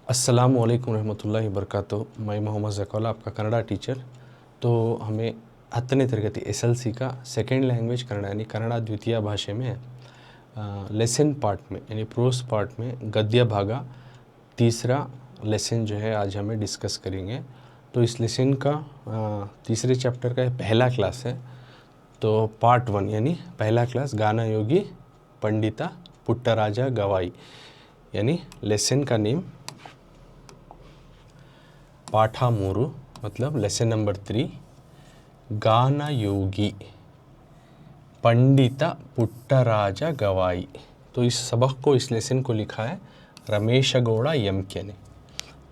अस्सलामु अलैकुम रहमतुल्लाहि वबरकातुहू। मैं मोहम्मद ज़कौला, आपका कन्नड़ा टीचर। तो हमें 10ನೇ ತರಗತಿ SLC का सेकेंड लैंग्वेज कन्नड़ा यानी कन्नड़ा द्वितीय भाषा में लेसन पार्ट में यानी प्रोस पार्ट में गद्य भागा तीसरा लेसन जो है आज हमें डिस्कस करेंगे। तो इस लेसन का तीसरे चैप्टर का पहला क्लास है। तो पार्ट 1 यानी पहला क्लास गाना योगी पंडिता पुट्टराजा गवाई यानी लेसन का नेम पाठा मूरू मतलब लेसन नंबर 3 गाना योगी पंडिता पुट्टराजा गवाई। तो इस सबक को इस लेसन को लिखा है रमेश गौड़ा यमके ने।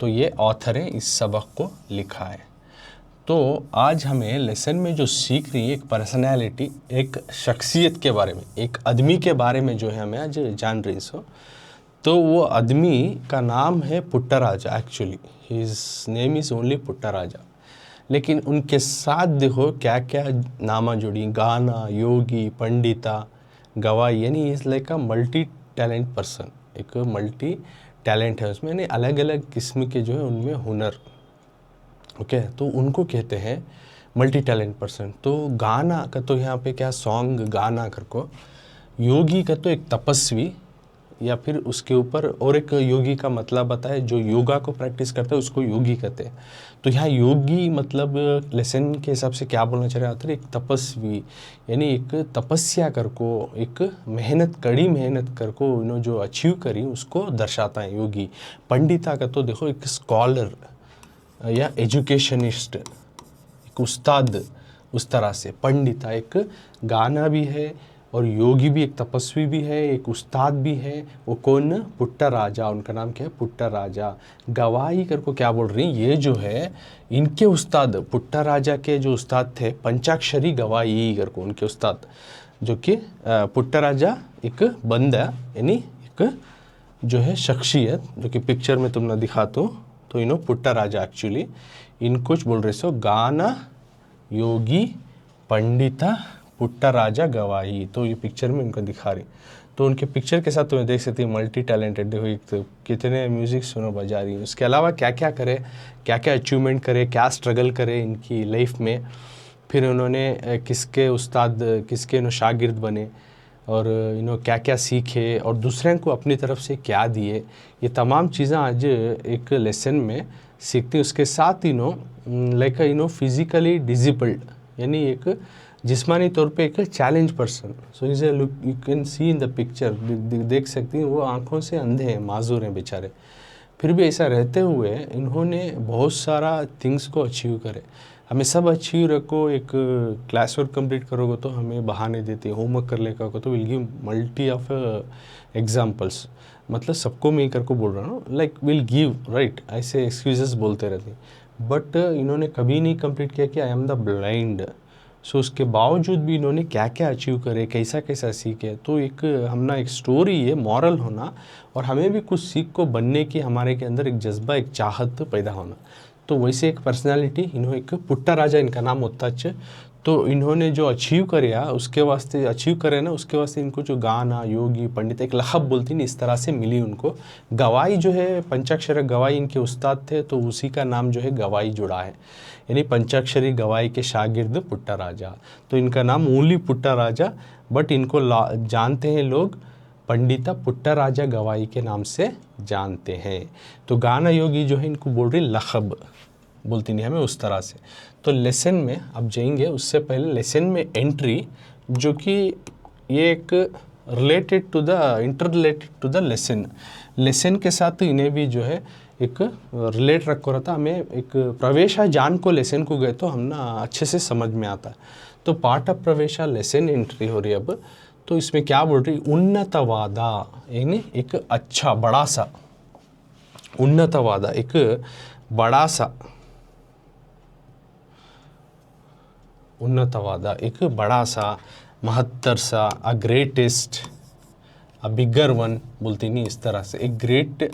तो ये ऑथर है, इस सबक को लिखा है। तो आज हमें लेसन में जो सीख रही है एक पर्सनैलिटी, एक शख्सियत के बारे में, एक आदमी के बारे में जो है हमें आज जान रही सो। तो वो आदमी का नाम है Puttaraja. Actually his name is only Puttaraja, लेकिन उनके साथ देखो क्या क्या नामा जुड़ी, गाना योगी पंडिता गवाई, यानी is like a multi talent person. एक मल्टी टैलेंट है उसमें, यानी अलग अलग किस्म के जो है उनमें हुनर। ओके, तो उनको कहते हैं मल्टी टैलेंट पर्सन। तो गाना का तो यहाँ पे क्या सॉन्ग गाना कर को, योगी का तो एक तपस्वी या फिर उसके ऊपर और एक योगी का मतलब बताए जो योगा को प्रैक्टिस करता है उसको योगी कहते हैं। तो यहाँ योगी मतलब लेसन के हिसाब से क्या बोलना चाह रहे हैं, एक तपस्वी यानी एक तपस्या कर को, एक मेहनत कड़ी मेहनत कर को जो अचीव करी उसको दर्शाता है योगी। पंडिता का तो देखो एक स्कॉलर या एजुकेशनिस्ट, एक उस्ताद, उस तरह से पंडिता एक गाना भी है और योगी भी, एक तपस्वी भी है, एक उस्ताद भी है। वो कौन? पुट्टराजा, उनका नाम क्या है? पुट्टराजा। गवाई कर को क्या बोल रही, ये जो है इनके उस्ताद पुट्टराजा के जो उस्ताद थे पंचाक्षरी गवाई कर को, उनके उस्ताद जो कि पुट्टराजा एक बंदा यानी एक जो है शख्सियत जो कि पिक्चर में तुमने दिखाते हो। तो इन्हों पुट्टराजा एक्चुअली इनको बोल रहे सो गाना योगी पंडिता पुट्टराजा गवाई। तो ये पिक्चर में उनको दिखा रही। तो उनके पिक्चर के साथ तुम्हें देख सकती है मल्टी टैलेंटेड। देखो एक तो कितने म्यूज़िक सुनो बजा रही है, उसके अलावा क्या क्या करे, क्या क्या अचीवमेंट करे, क्या स्ट्रगल करे इनकी लाइफ में। फिर उन्होंने किसके उस्ताद, किसके शागिर्द बने और क्या क्या सीखे और दूसरे को अपनी तरफ से क्या दिए, ये तमाम चीज़ें आज एक लेसन में सीखती। उसके साथ लाइक फिज़िकली डिसेबल्ड यानी एक जिस्मानी तौर पे एक challenge person. So is look you can see in the picture, देख सकती हैं वो आंखों से अंधे हैं, माजूर हैं बेचारे। फिर भी ऐसा रहते हुए इन्होंने बहुत सारा थिंग्स को अचीव करे। हमें सब अचीव रखो, एक क्लास वर्क कंप्लीट करोगे तो हमें बहाने देते हैं, होमवर्क कर लेगा तो will give multi of examples. मतलब सबको मैं कर को बोल रहा हूँ, लाइक विल गिव राइट, ऐसे एक्सक्यूजेस बोलते रहते हैं। बट इन्होंने कभी नहीं कंप्लीट किया कि आई एम द ब्लाइंड। सो उसके बावजूद भी इन्होंने क्या क्या अचीव करे, कैसा कैसा सीखे। तो एक हमना एक स्टोरी है, मॉरल होना और हमें भी कुछ सीख को बनने की हमारे के अंदर एक जज्बा, एक चाहत पैदा होना। तो वैसे एक पर्सनालिटी इन्होंने, एक पुट्टराजा इनका नाम होता है। तो इन्होंने जो अचीव करे उसके वास्ते अचीव करे ना, उसके वास्ते इनको जो गाना योगी पंडित एक लक़ब बोलती नहीं, इस तरह से मिली उनको। गवाई जो है पंचाक्षरी गवाई इनके उस्ताद थे, तो उसी का नाम जो है गवाई जुड़ा है, यानी पंचाक्षरी गवाई के शागिर्द पुट्टराजा। तो इनका नाम ओनली पुट्टराजा, बट इनको जानते हैं लोग पंडिता पुट्टराजा गवाई के नाम से जानते हैं। तो गाना योगी जो है इनको बोल रही लक़ब बोलती नहीं हमें, उस तरह से। तो लेसन में अब जाएंगे, उससे पहले लेसन में एंट्री जो कि ये एक related to the inter related to the lesson, lesson के साथ इन्हें भी जो है एक रिलेट रखो रहता। हमें एक प्रवेशा जान को लेसन को गए तो हम ना अच्छे से समझ में आता है। तो पार्ट ऑफ प्रवेशा लेसन एंट्री हो रही है अब। तो इसमें क्या बोल रही, उन्नतवादा यानी एक अच्छा बड़ा सा, उन्नतवादा एक बड़ा सा, उन्नतवादा एक बड़ा सा, महत्तर सा, a greatest, a bigger one बोलती नहीं, इस तरह से एक ग्रेट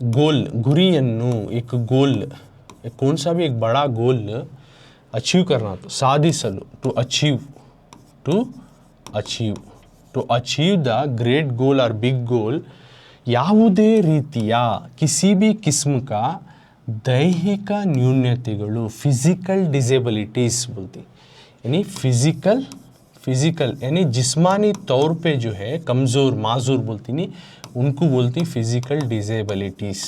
गोल, गुरियन्नु एक गोल, एक कौन सा भी एक बड़ा गोल अचीव करना। तो साधिसलु to achieve, to achieve, to achieve the great goal और बिग गोल ಯಾವುದೇ ರೀತಿಯ किसी भी किस्म का दैहिक न्यूनತೆಗಳು फिजिकल डिसेबिलिटीज बोलती, यानी फिजिकल यानी जिस्मानी तौर पे जो है कमज़ोर माजूर बोलती नहीं, उनको बोलती फिजिकल डिसेबिलिटीज।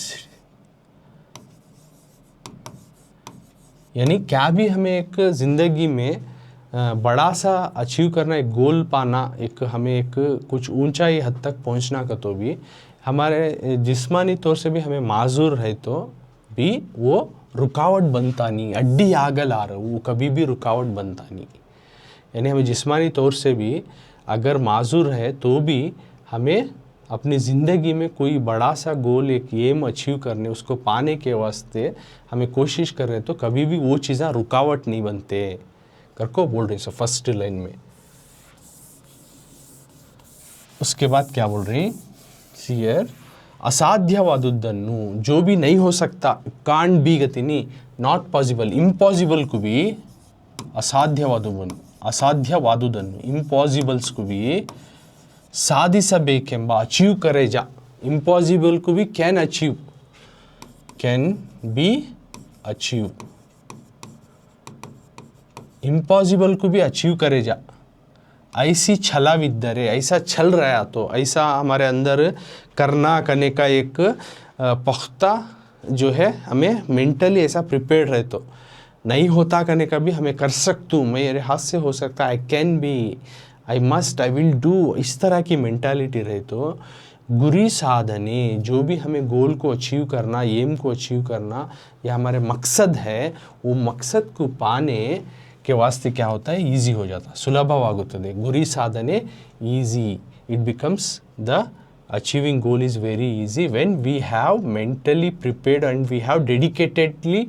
यानी क्या भी हमें एक ज़िंदगी में बड़ा सा अचीव करना, एक गोल पाना, एक हमें एक कुछ ऊंचाई हद तक पहुंचना का, तो भी हमारे जिस्मानी तौर से भी हमें माजूर है तो भी वो रुकावट बनता नहीं, अड्डी आगल आ रहा, वो कभी भी रुकावट बनता नहीं। यानी हमें जिस्मानी तौर से भी अगर माजूर है तो भी हमें अपनी ज़िंदगी में कोई बड़ा सा गोल, एक एम अचीव करने, उसको पाने के वास्ते हमें कोशिश कर रहे हैं तो कभी भी वो चीज़ें रुकावट नहीं बनते करको बोल रहे हैं। फर्स्ट लाइन में उसके बाद क्या बोल रहे हैं सियर, असाध्यवादुदन्नु जो भी नहीं हो सकता, कांट बी गति नहीं, नॉट पॉसिबल, इम्पॉसिबल को भी ಅಸಾಧ್ಯವಾದುದನ್ನು ಇಂಪಾಸಿಬಲ್ಸ್ को भी ಸಾಧಿಸಬೇಕೆಂಬ, ಅಚೀವ್ करे जा, impossible को भी can be achieve, impossible को भी अचीव करे जा। ऐसी छलाविद्दरे, ऐसा छल रहा तो, ऐसा हमारे अंदर करने का एक पुख्ता जो है, हमें मेंटली ऐसा प्रिपेयर्ड रहे तो नहीं होता करने का भी हमें कर सकता हूँ, मेरे हाथ से हो सकता, I can be, I must, I will do, इस तरह की मेंटालिटी रहे तो गुरी साधने, जो भी हमें गोल को अचीव करना, एम को अचीव करना, या हमारे मकसद है, वो मकसद को पाने के वास्ते क्या होता है, ईजी हो जाता, सुलभवागुತ್ತದೆ। गुरी साधने easy, it becomes the achieving goal is very easy when we have mentally prepared and we have dedicatedly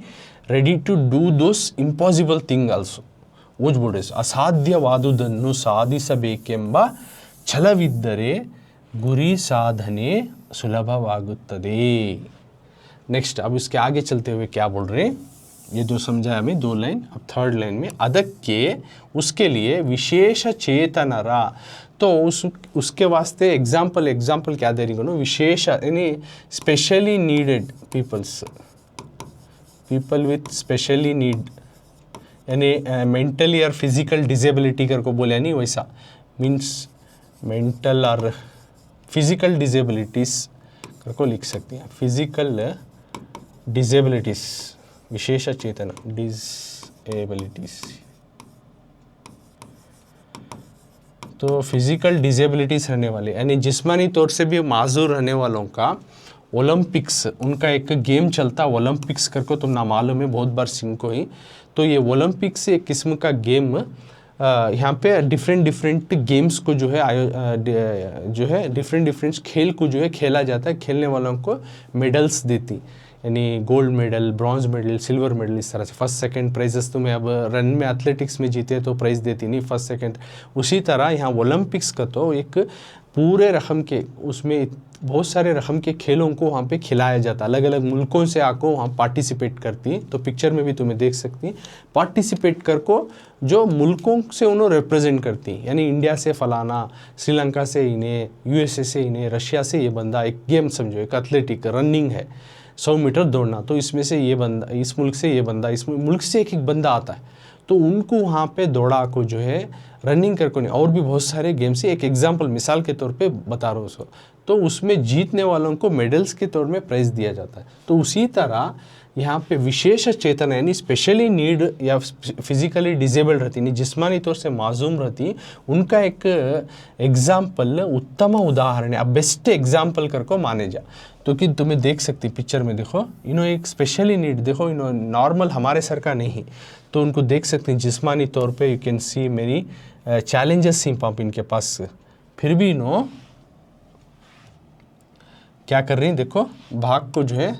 ready to do those impossible thing also. वो बोल रहे ಅಸಾಧ್ಯವಾದುದನ್ನು ಸಾಧಿಸಬೇಕೆಂಬ ಛಲವಿದ್ದರೆ ಗುರಿ ಸಾಧನೆ ಸುಲಭವಾಗುತ್ತದೆ। नेक्स्ट अब इसके आगे चलते हुए क्या बोल रहे हैं, ये दो समझाया हमें, 2 लाइन। अब 3rd लाइन में ಅದಕ್ಕೆ, उसके लिए विशेष चेतनರ, तो उसके वास्ते एग्जाम्पल क्या दे रही हो, विशेष यानी specially needed people with specially need, यानी मेंटली और फिजिकल डिसेबिलिटी कर को बोले नहीं, वैसा मीन्स मेंटल और फिजिकल डिसेबिलिटीज कर को लिख सकती हैं, फिजिकल डिसेबिलिटीज, विशेष चेतना डिसेबिलिटीज, तो फिजिकल डिसेबिलिटीज रहने वाले यानी जिस्मानी तौर से भी माजूर रहने वालों का ओलंपिक्स, उनका एक गेम चलता ओलंपिक्स करको, तुम ना मालूम है, बहुत बार सिंको ही, तो ये ओलंपिक्स एक किस्म का गेम, यहाँ पे डिफरेंट गेम्स को जो है डिफरेंट खेल को जो है खेला जाता है, खेलने वालों को मेडल्स देती, यानी gold medal, bronze medal, silver medal, इस तरह से। फर्स्ट सेकंड प्राइजेस तुम्हें अब रन में एथलेटिक्स में जीते तो प्राइज़ देती नहीं, फर्स्ट सेकंड। उसी तरह यहाँ ओलंपिक्स का तो एक पूरे रकम के, उसमें बहुत सारे रकम के खेलों को वहाँ पे खिलाया जाता, अलग अलग मुल्कों से आको वहाँ पार्टिसिपेट करती, तो पिक्चर में भी तुम्हें देख सकती, पार्टिसिपेट कर को जो मुल्कों से उन्होंने रिप्रेजेंट करती, यानी इंडिया से फलाना, श्रीलंका से इन्हें, यूएसए से इन्हें, रशिया से ये बंदा, एक गेम समझो, एक एथलेटिक रनिंग है, 100 मीटर दौड़ना, तो इसमें से ये बंदा, इस मुल्क से ये बंदा, इस मुल्क से एक बंदा आता है, तो उनको वहाँ पे दौड़ा को जो है रनिंग कर को नहीं, और भी बहुत सारे गेम्स से, एक एग्जाम्पल मिसाल के तौर पे बता रहा हूँ उसको, तो उसमें जीतने वालों को मेडल्स के तौर में प्राइज़ दिया जाता है। तो उसी तरह यहाँ पे विशेष चेतन यानी स्पेशली नीड या फिजिकली डिसेबल्ड रहती, नहीं जिस्मानी तौर से माजूम रहती, उनका एक एग्जाम्पल, उत्तम उदाहरण है, अब बेस्ट एग्जाम्पल कर को माने जा, तो कि तुम्हें देख सकती पिक्चर में, देखो इन्होंने एक स्पेशली नीड, देखो इन्होंने नॉर्मल हमारे सर का नहीं, तो उनको देख सकते हैं जिस्मानी तौर पे, यू कैन सी मेरी चैलेंजेस सी पाप इनके पास, फिर भी इन्हों क्या कर रही हैं, देखो भाग को जो है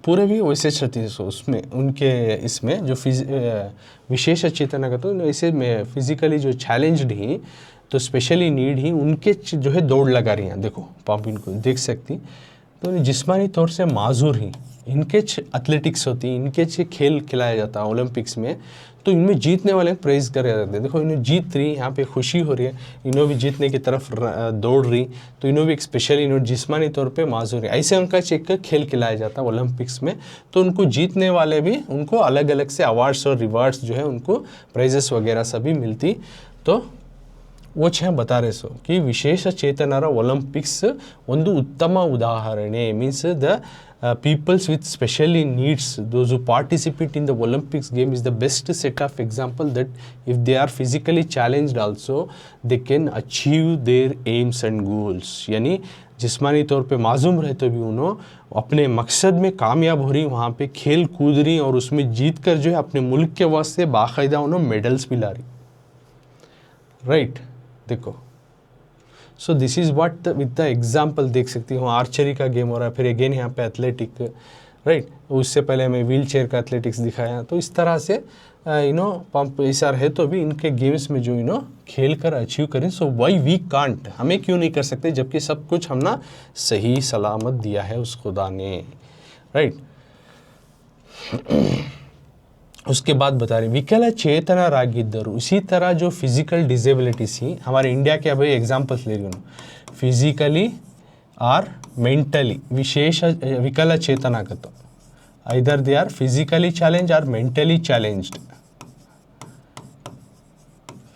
पूरे भी वैसे क्षति, उसमें उनके इसमें जो विशेष चेतना का, तो ऐसे में फिजिकली जो चैलेंज्ड ही, तो स्पेशली नीड ही उनके जो है दौड़ लगा रही हैं, देखो पाप इनको देख सकती, तो जिस्मानी तौर से माजूर ही, इनके एथलेटिक्स होती है, इनके खेल खिलाया जाता है ओलंपिक्स में, तो इनमें जीतने वाले प्रेज करे जाते हैं। देखो इन्हें जीत रही, यहाँ पे खुशी हो रही है, इन्हों भी जीतने की तरफ दौड़ रही, तो इन्हों भी एक स्पेशली इन्हों जिस्मानी तौर पे माजूर है, ऐसे उनका एक खेल खिलाया जाता है ओलंपिक्स में। तो उनको जीतने वाले भी उनको अलग अलग से अवार्ड्स और रिवार्ड्स जो है उनको प्राइजेस वगैरह सभी मिलती। तो वो बता रहे सो कि ವಿಶೇಷ ಚೇತನರ ಒಲಿಂಪಿಕ್ಸ್ ಒಂದು ಉತ್ತಮ ಉದಾಹರಣೆ, means the peoples with specially needs, those who participate in the Olympics game is the best set of example that if they are physically challenged also they can achieve their aims and goals. यानी जिस्मानी तौर पे मासूम रहते भी उन्होंने अपने मकसद में कामयाब हो रही, वहाँ पे खेल कूद रही और उसमें जीत कर जो है अपने मुल्क के वास्ते बाकायदा उन्होंने मेडल्स भी ला रही, राइट। देखो सो this is what with the example देख सकती हूँ, आर्चरी का गेम हो रहा है, फिर अगेन यहाँ पे एथलेटिक, राइट। उससे पहले मैं व्हील चेयर का एथलेटिक्स दिखाया। तो इस तरह से पंप ऐसा है तो भी इनके गेम्स में जो खेल कर अचीव करें। सो वाई वी कांट, हमें क्यों नहीं कर सकते जबकि सब कुछ हमने सही सलामत दिया है उस खुदा ने, राइट। उसके बाद बता रहे विकलचेतनरागिद्दरू, इसी तरह जो फिजिकल डिसेबिलिटीज ही हमारे इंडिया के अभी एग्जांपल्स ले रही हूँ, फिजिकली आर मेंटली विशेष विकलचेतनागत, either they are physically challenged or mentally challenged,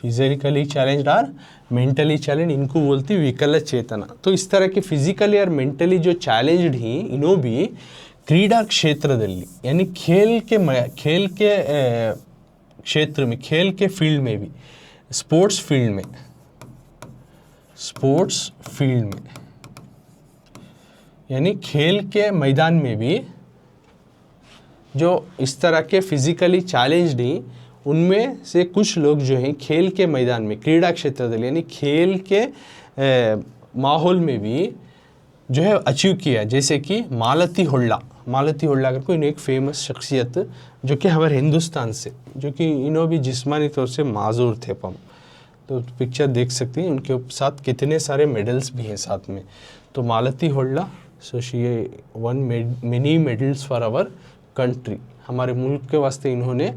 physically challenged और मेंटली चैलेंज, इनको बोलती विकल चेतना। तो इस तरह के फिजिकली और मेंटली जो चैलेंज्ड ही इन्हों भी क्रीडा क्षेत्रದಲ್ಲಿ, यानी खेल के क्षेत्र में, खेल के फील्ड में भी, स्पोर्ट्स फील्ड में यानी खेल के मैदान में भी जो इस तरह के फिजिकली चैलेंज्ड ही, उनमें से कुछ लोग जो हैं खेल के मैदान में, क्रीडा क्षेत्र यानी खेल के माहौल में भी जो है अचीव किया। जैसे कि मालती होल्ला अगर कोई एक फेमस शख्सियत जो कि हमारे हिंदुस्तान से, जो कि इन्हों भी जिस्मानी तौर से माजूर थे पम, तो पिक्चर देख सकती हैं, उनके साथ कितने सारे मेडल्स भी हैं साथ में। तो Malathi Holla, so she won many medals for our country, हमारे मुल्क के वास्ते इन्होंने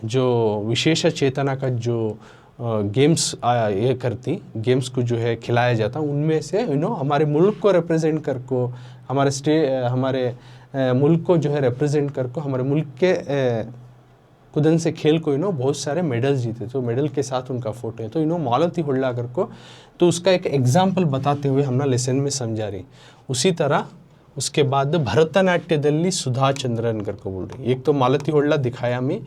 जो विशेष चेतना का जो गेम्स ये करती, गेम्स को जो है खिलाया जाता, उनमें से हमारे मुल्क को रिप्रेजेंट कर को, हमारे मुल्क को जो है रिप्रेजेंट कर को, हमारे मुल्क के कुदन से खेल को बहुत सारे मेडल्स जीते। तो मेडल के साथ उनका फोटो है, तो मालती होल्ला कर को, तो उसका एक एग्जाम्पल बताते हुए हमने लेसन में समझा रही। उसी तरह उसके बाद भरतनाट्यदल्ली सुधा चंद्रन करके बोल रही, एक तो मालती होल्ला दिखाया मैं,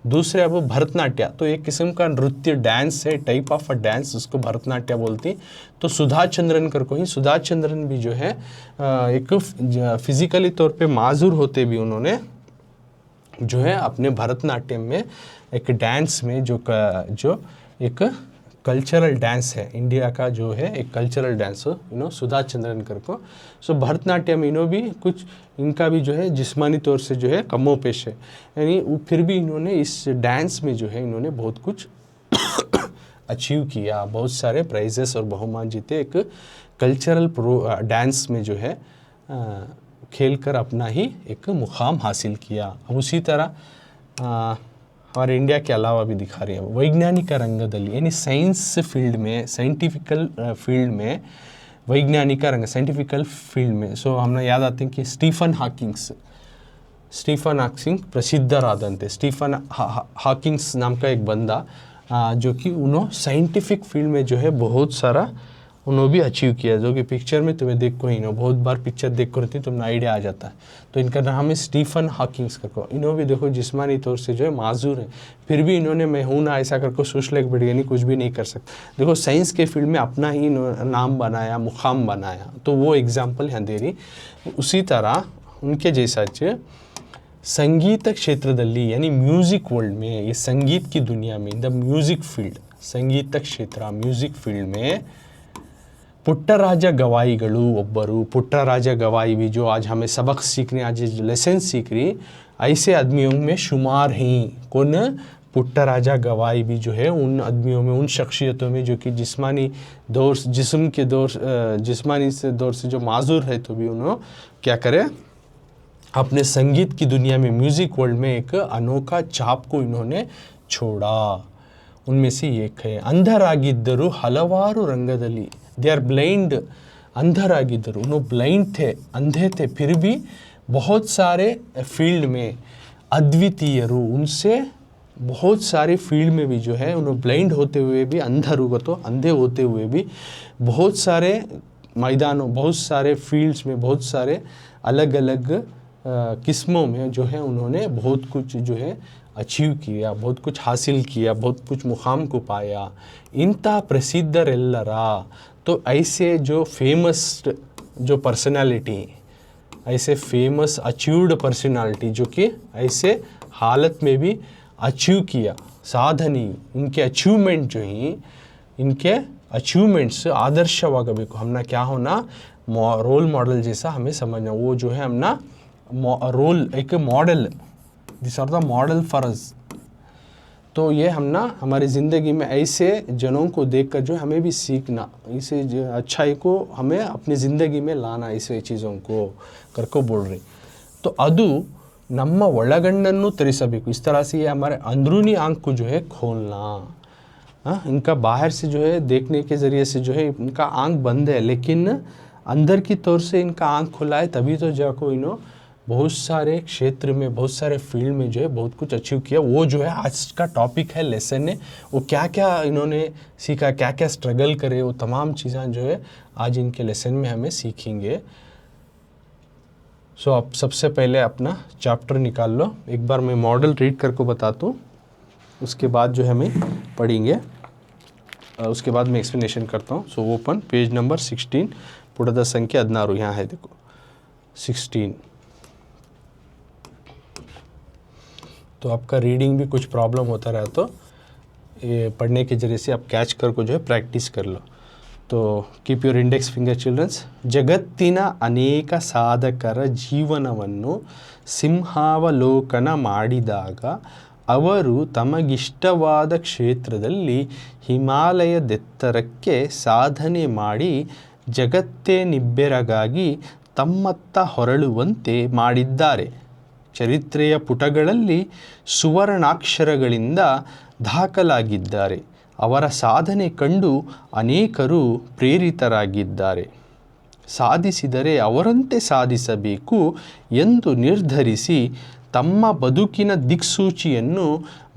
दूसरे अब भरतनाट्य, तो एक किस्म का नृत्य डांस है, टाइप ऑफ अ डांस, उसको भरतनाट्य बोलती। तो सुधा चंद्रन करको ही, सुधा चंद्रन भी जो है एक फिजिकली तौर पे माजूर होते भी उन्होंने जो है अपने भरतनाट्यम में एक डांस में जो एक कल्चरल डांस है, इंडिया का जो है एक कल्चरल डांस हो सुधा चंद्रन कर को। सो भरतनाट्यम इन्हों भी कुछ, इनका भी जो है जिस्मानी तौर से जो है कमोपेश है, यानी फिर भी इन्होंने इस डांस में जो है इन्होंने बहुत कुछ अचीव किया, बहुत सारे प्राइजेस और बहुमान जीते, एक कल्चरल डांस में जो है खेल कर अपना ही एक मुकाम हासिल किया। अब उसी तरह हमारे इंडिया के अलावा भी दिखा रही है वैज्ञानिक रंगदली, यानी साइंस फील्ड में, साइंटिफिकल फील्ड में, वैज्ञानिक रंग साइंटिफिकल फील्ड में। सो हमने याद आते हैं कि स्टीफन हॉकिंग प्रसिद्ध राधनते, स्टीफन हॉकिंग्स नाम का एक बंदा जो कि उन्होंने साइंटिफिक फील्ड में जो है बहुत सारा उन्होंने भी अचीव किया, जो कि पिक्चर में तुम्हें देख को ही बहुत बार पिक्चर देख कर रहती तुम्हें आइडिया आ जाता है। तो इनका नाम है स्टीफन हॉकिंग्स करको। इन्होंने भी देखो जिस्मानी तौर से जो है माजूर है, फिर भी इन्होंने मैं हूँ ना ऐसा करको सोच ले बैठ गया, नहीं कुछ भी नहीं कर सकते। देखो साइंस के फील्ड में अपना ही नाम बनाया, मुकाम बनाया, तो वो एग्जाम्पल यहाँ दे रही। उसी तरह उनके जैसा संगीत क्षेत्रदल्ली, यानी म्यूजिक वर्ल्ड में, ये संगीत की दुनिया में, द म्यूजिक फील्ड, संगीत क्षेत्र म्यूजिक फील्ड में पुट्टराज गवाईगळु ಒಬ್ಬರು, पुट्टराज गवाई भी जो आज हमें सबक सीखने, आज लेसन सीख रही, ऐसे आदमियों में शुमार हैं। कौन? पुट्टराजा गवाई भी जो है उन आदमियों में, उन शख्सियतों में जो कि जिस्मानी दौर से जो माजूर है, तो भी उन्होंने क्या करे, अपने संगीत की दुनिया में, म्यूज़िक वर्ल्ड में एक अनोखा छाप को इन्होंने छोड़ा। उनमें से एक है अंधरागिद्ದರು हलवाರು ರಂಗದಲ್ಲಿ, दे आर ब्लाइंड, अंधरागिद्ದರು, उन्होंने ब्लाइंड थे, अंधे थे, फिर भी बहुत सारे फील्ड में अद्वितीयರು, उनसे बहुत सारे फील्ड में भी जो है उन्होंने ब्लाइंड होते हुए भी, अंधे होते हुए भी बहुत सारे मैदानों, बहुत सारे फील्ड्स में, बहुत सारे अलग अलग किस्मों में जो है उन्होंने बहुत कुछ जो है अचीव किया, बहुत कुछ हासिल किया, बहुत कुछ मुकाम को पाया। इंता प्रसिद्धरेल्लरा, तो ऐसे जो फेमस जो पर्सनालिटी, ऐसे फेमस अचीव्ड पर्सनालिटी जो कि ऐसे हालत में भी अचीव किया, साधनी, इनके अचीवमेंट जो ही, इनके अचीवमेंट्स आदर्शवागಬೇಕು, हमना क्या होना, रोल मॉडल जैसा हमें समझना, वो जो है हमना रोल एक model, this are the model for us. तो ये हमना हमारी ज़िंदगी में ऐसे जनों को देखकर जो हमें भी सीखना, इसे अच्छाई को हमें अपनी ज़िंदगी में लाना, ऐसे चीज़ों को करको बोल रही। तो अदु ನಮ್ಮ ಒಳಗಣ್ಣನ್ನು ತೆರೆಸಬೇಕು, इस तरह से ये हमारे अंदरूनी आँख को जो है खोलना। हाँ, इनका बाहर से जो है देखने के ज़रिए से जो है इनका आँख बंद है, लेकिन अंदर की तौर से इनका आँख खुला है, तभी तो जाको इन्हों बहुत सारे क्षेत्र में, बहुत सारे फील्ड में जो है बहुत कुछ अचीव किया। वो जो है आज का टॉपिक है लेसन ने, वो क्या क्या इन्होंने सीखा, क्या क्या स्ट्रगल करे, वो तमाम चीज़ें जो है आज इनके लेसन में हमें सीखेंगे। सो आप सबसे पहले अपना चैप्टर निकाल लो, एक बार मैं मॉडल रीड करके बताता हूँ, उसके बाद जो है हमें पढ़ेंगे, उसके बाद मैं एक्सप्लेनेशन करता हूँ। सो ओपन पेज नंबर 16, पुटದ संख्या 16 यहाँ है, देखो 16। तो आपका रीडिंग भी कुछ प्रॉब्लम होता रहा तो ये पढ़ने के जरिए से आप कैच कर को जो है प्रैक्टिस कर लो। तो keep your index finger childrens. ಜಗತ್ತಿನ ಅನೇಕ ಸಾಧಕರ ಜೀವನವನ್ನು ಸಿಂಹಾವಲೋಕನ ಮಾಡಿದಾಗ ಅವರು ತಮಗಿಷ್ಟವಾದ ಕ್ಷೇತ್ರದಲ್ಲಿ ಹಿಮಾಲಯದೆತ್ತರಕ್ಕೆ ಸಾಧನೆ ಮಾಡಿ ಜಗತ್ತೇ ನಿಬ್ಬೆರಗಾಗಿ ತಮ್ಮತ್ತ ಹೊರಳುವಂತೆ ಮಾಡಿದ್ದಾರೆ. ಚರಿತ್ರೆಯ ಪುಟಗಳಲ್ಲಿ ಸುವರ್ಣಾಕ್ಷರಗಳಿಂದ ದಾಖಲಾಗಿದ್ದಾರೆ. ಅವರ ಸಾಧನೆ ಕಂಡು ಅನೇಕರು ಪ್ರೇರಿತರಾಗಿದ್ದಾರೆ. ಸಾಧಿಸಿದರೆ ಅವರಂತೆ ಸಾಧಿಸಬೇಕು ಎಂದು ನಿರ್ಧರಿಸಿ ತಮ್ಮ ಬದುಕಿನ ದಿಕ್ಸೂಚಿಯನ್ನು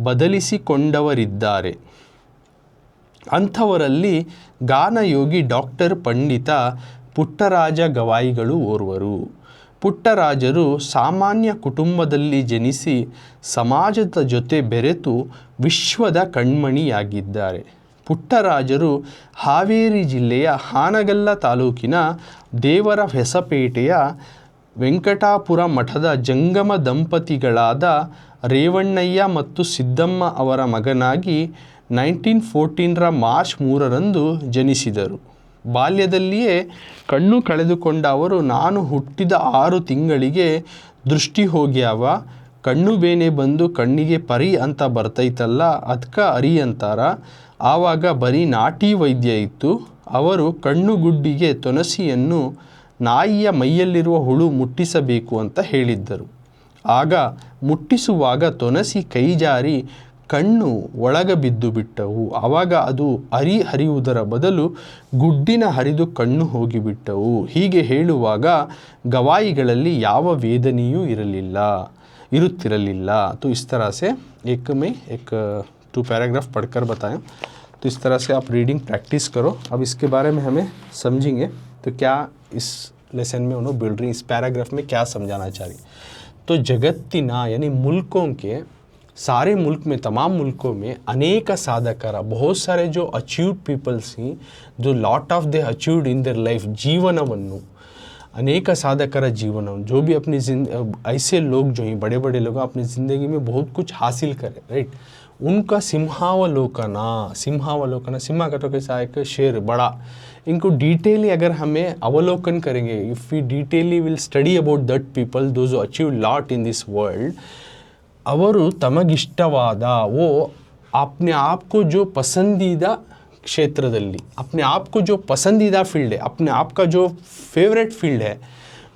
ಬದಲಿಸಿಕೊಂಡವರಿದ್ದಾರೆ. ಅಂಥವರಲ್ಲಿ ಗಾನಯೋಗಿ ಡಾಕ್ಟರ್ ಪಂಡಿತ ಪುಟ್ಟರಾಜ ಗವಾಯಿಗಳು ಓರ್ವರು. ಪುಟ್ಟರಾಜರು ಸಾಮಾನ್ಯ ಕುಟುಂಬದಲ್ಲಿ ಜನಿಸಿ ಸಮಾಜದ ಜೊತೆ ಬೆರೆತು ವಿಶ್ವದ ಕಣ್ಮಣಿಯಾಗಿದ್ದಾರೆ. ಪುಟ್ಟರಾಜರು ಹಾವೇರಿ ಜಿಲ್ಲೆಯ ಹಾನಗಲ್ಲ ತಾಲೂಕಿನ ದೇವರ ಹೊಸಪೇಟೆಯ ವೆಂಕಟಾಪುರ ಮಠದ ಜಂಗಮ ದಂಪತಿಗಳಾದ ರೇವಣ್ಣಯ್ಯ ಮತ್ತು ಸಿದ್ದಮ್ಮ ಅವರ ಮಗನಾಗಿ 1914 ಮಾರ್ಚ್ 3 ಜನಿಸಿದರು. ಬಾಲ್ಯದಲ್ಲಿಯೇ ಕಣ್ಣು ಕಳೆದುಕೊಂಡ ಅವರು, ನಾನು ಹುಟ್ಟಿದ 6 ತಿಂಗಳಿಗೆ ದೃಷ್ಟಿ ಹೋಗ್ಯಾವ, ಕಣ್ಣು ಬೇನೆ ಬಂದು ಕಣ್ಣಿಗೆ ಪರಿ ಅಂತ ಬರ್ತೈತಲ್ಲ, ಅದಕ್ಕೆ ಅರಿ ಅಂತಾರ. ಆವಾಗ ಬರೀ ನಾಟಿ ವೈದ್ಯ ಇತ್ತು. ಅವರು ಕಣ್ಣುಗುಡ್ಡಿಗೆ ತೊನಸಿಯನ್ನು ನಾಯಿಯ ಮೈಯಲ್ಲಿರುವ ಹುಳು ಮುಟ್ಟಿಸಬೇಕು ಅಂತ ಹೇಳಿದ್ದರು. ಆಗ ಮುಟ್ಟಿಸುವಾಗ ತೊನಸಿ ಕೈಜಾರಿ ಕಣ್ಣು ಒಳಗೆ ಬಿದ್ದು ಬಿಟ್ಟವು. ಆವಾಗ ಅದು ಹರಿಯುವುದರ ಬದಲು ಗುಡ್ಡಿನ ಹರಿದು ಕಣ್ಣು ಹೋಗಿಬಿಟ್ಟವು. ಹೀಗೆ ಹೇಳುವಾಗ ಗವಾಯಿಗಳಲ್ಲಿ ಯಾವ ವೇದನೆಯೂ ಇರುತ್ತಿರಲಿಲ್ಲ. तो इस तरह से एक में एक 2 पैराग्राफ पढ़कर बताएं. तो इस तरह से आप रीडिंग प्रैक्टिस करो. अब इसके बारे में हमें समझेंगे तो क्या इस लेसन में उन्होंने बोल रही, इस पैराग्राफ में क्या समझाना चाह रही. तो जगत्तिना यानी मुल्कों के, सारे मुल्क में, तमाम मुल्कों में अनेक साधकर, बहुत सारे जो अचीव्ड पीपल्स हैं, जो lot of they achieved in their life, जीवनವನ್ನು अनेक साधकर जीवन, जो भी अपनी ऐसे लोग जो हैं, बड़े बड़े लोग अपनी ज़िंदगी में बहुत कुछ हासिल करें, राइट, उनका सिंहावलोकना, सिंहा का तो कैसा एक शेर बड़ा, इनको डिटेली अगर हमें अवलोकन करेंगे, if we detailly will study about that people, those achieve lot in this world, ಅವರು ತಮಗಿಷ್ಟವಾದ वो अपने आप को जो पसंदीदा क्षेत्रದಲ್ಲಿ अपने आप को जो पसंदीदा फील्ड है, अपने आप का जो फेवरेट फील्ड है,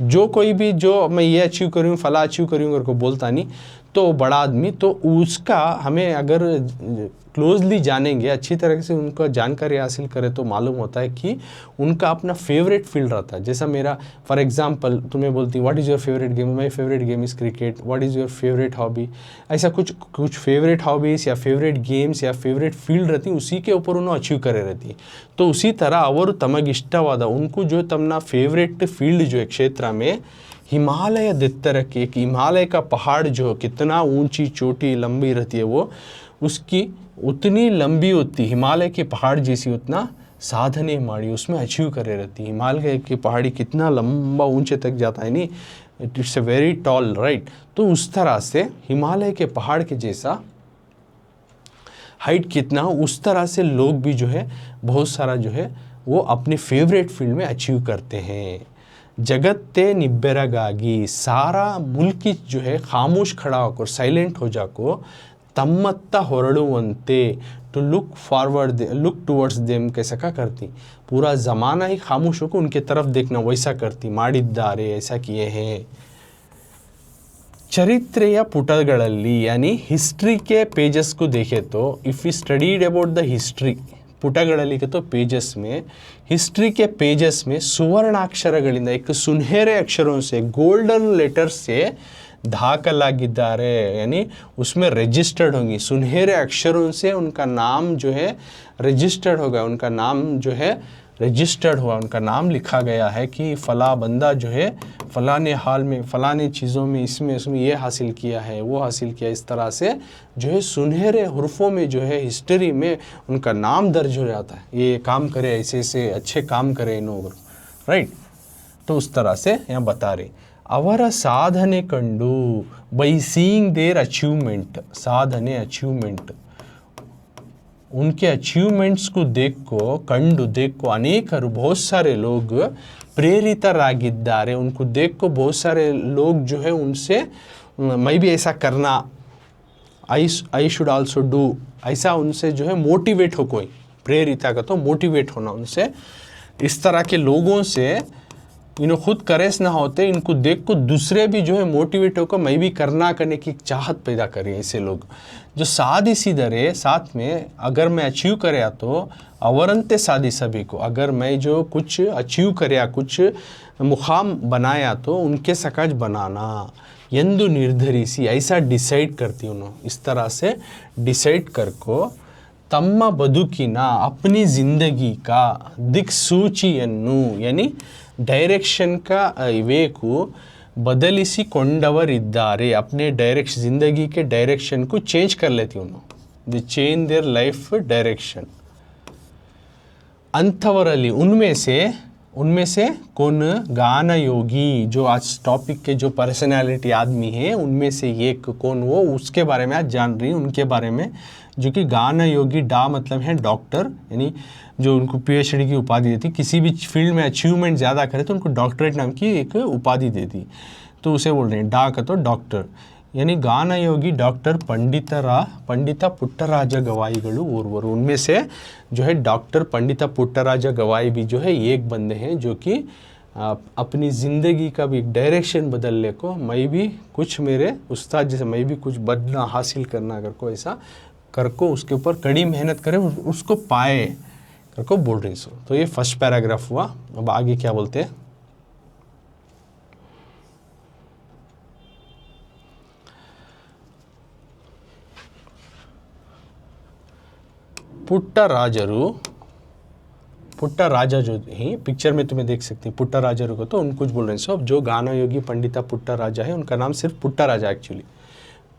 जो कोई भी जो मैं ये अचीव करूँ फला अचीव करूँ करके बोलता नहीं, तो बड़ा आदमी तो उसका हमें अगर क्लोजली जानेंगे, अच्छी तरह से उनका जानकारी हासिल करें तो मालूम होता है कि उनका अपना फेवरेट फील्ड रहता है। जैसा मेरा फॉर एग्जांपल तुम्हें बोलती what is your favourite game, my favourite game is cricket, what is your favourite hobby, ऐसा कुछ फेवरेट हॉबीज़ या फेवरेट गेम्स या फेवरेट फील्ड रहती, उसी के ऊपर उन्होंने अचीव करे रहती। तो उसी तरह ಅವರು ತಮಗಿಷ್ಟವಾದ उनको जो तमना फेवरेट फील्ड जो है क्षेत्र में हिमालय देत्तर के एक हिमालय का पहाड़ जो कितना ऊंची चोटी लंबी रहती है, वो उसकी उतनी लंबी होती, हिमालय के पहाड़ जैसी उतना साधने माड़ी उसमें अचीव करे रहती। हिमालय की पहाड़ी कितना लंबा ऊंचे तक जाता है नहीं, it's a very tall right. तो उस तरह से हिमालय के पहाड़ के जैसा हाइट कितना हो, उस तरह से लोग भी जो है बहुत सारा जो है वो अपने फेवरेट फील्ड में अचीव करते हैं। जगत्ते निब्बेरगागी सारा मुल्क जो है खामोश खड़ा होकर साइलेंट हो जाको तम्मत्ता ಹೊರಡುವಂತೆ टू लुक टुवर्ड्स देम कैसा क्या करती, पूरा ज़माना ही खामोश होकर उनके तरफ देखना वैसा करती, ಮಾಡಿದ್ದಾರೆ ऐसा किए हैं। चरित्रेय पुटಗಳಲ್ಲಿ यानी हिस्ट्री के पेजेस को देखे तो if you studied about the history पुटಗಳಲ್ಲಿ के तो पेजेस में हिस्ट्री के पेजेस में सुवर्णाक्षरಗಳಿಂದ एक सुनहरे अक्षरों से गोल्डन लेटर से दाखिलागिದ್ದಾರೆ, यानी उसमें रजिस्टर्ड होंगी, सुनहरे अक्षरों से उनका नाम जो है रजिस्टर्ड होगा, उनका नाम जो है रजिस्टर्ड हुआ, उनका नाम लिखा गया है कि फ़ला बंदा जो है फ़लाने हाल में फ़लाने चीज़ों में इसमें ये हासिल किया है वो हासिल किया। इस तरह से जो है सुनहरे हुर्फ़ों में जो है हिस्ट्री में उनका नाम दर्ज हो जाता है, ये काम करे ऐसे ऐसे अच्छे काम करे इन लोग राइट। तो उस तरह से यहाँ बता रहे ಅವರ ಸಾಧನೆ ಕಂಡು ಬೈ सीइंग देयर अचीवमेंट, साधने अचीवमेंट उनके अचीवमेंट्स को देखो अनेकರು बहुत सारे लोग प्रेरितरागिದ್ದಾರೆ, उनको देखो बहुत सारे लोग जो है उनसे मैं भी ऐसा करना आई शुड आल्सो डू ऐसा उनसे जो है मोटिवेट हो, कोई प्रेरिता का तो मोटिवेट होना उनसे, इस तरह के लोगों से इन्हें खुद करेस ना होते, इनको देख को दूसरे भी जो है मोटिवेट होकर मैं भी करने की चाहत पैदा करें। ऐसे लोग जो सादी सीधे रहे साथ में अगर मैं अचीव कराया तो अवरंते सादी सभी को, अगर मैं जो कुछ अचीव कराया कुछ मुकाम बनाया तो उनके सकाज बनाना यंदु निर्धरिसी ऐसा डिसाइड करती उन्होंने। इस तरह से डिसाइड करको तम्मा बदुकिना अपनी ज़िंदगी का दिक्सूचियन्नु यानी डायरेक्शन का वे को बदलिसिಕೊಂಡವರಿದ್ದಾರೆ, अपने डायरेक्शन ज़िंदगी के डायरेक्शन को चेंज कर लेती उन्होंने, they change their life direction. अंथवरली उनमें से कौन गान योगी, जो आज टॉपिक के जो पर्सनालिटी आदमी है उनमें से एक कौन, वो उसके बारे में आज जान रही उनके बारे में, जो कि गान योगी डा मतलब है डॉक्टर, यानी जो उनको पीएचडी की उपाधि देती, किसी भी फील्ड में अचीवमेंट ज़्यादा करे तो उनको डॉक्टरेट नाम की एक उपाधि देती, तो उसे बोल रहे हैं डा का तो डॉक्टर, यानी गान योगी डॉक्टर पंडिता पुट्टराज गवाईಗಳು ओरवर, उनमें से जो है डॉक्टर पंडिता पुट्टराज गवाई भी जो है एक बंदे हैं जो कि अपनी ज़िंदगी का भी डायरेक्शन बदलने को, मैं भी कुछ मेरे उस्ताद जैसे मैं भी कुछ बदलना हासिल करना अगर को ऐसा कर को उसके ऊपर कड़ी मेहनत करें उसको पाए कर को बोल रही सो। तो ये फर्स्ट पैराग्राफ हुआ। अब आगे क्या बोलते हैं, पुट्टराजा जो ही पिक्चर में तुम्हें देख सकते हैं पुट्टराजरू को, तो उन कुछ बोल रहे हैं सो। अब जो गाना योगी पंडिता पुट्टराजा है उनका नाम सिर्फ पुट्टराजा एक्चुअली।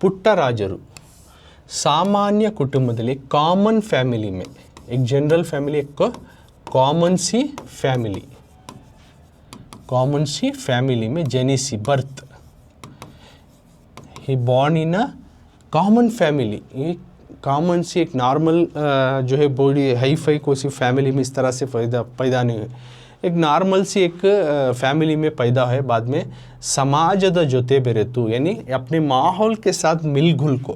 पुट्टराजरू सामान्य कुटुंबದಲ್ಲಿ कॉमन फैमिली में, एक जनरल फैमिली एक कॉमन सी फैमिली में जेनिसी birth, he born in a common family, एक कॉमन सी एक नॉर्मल जो है बॉडी हाई फाई कोई सी फैमिली में इस तरह से पैदा नहीं हुए। एक नॉर्मल सी एक फैमिली में पैदा है, बाद में समाजದ ಜೊತೆ ಬೆರೆತು यानी अपने माहौल के साथ मिल-घुल को,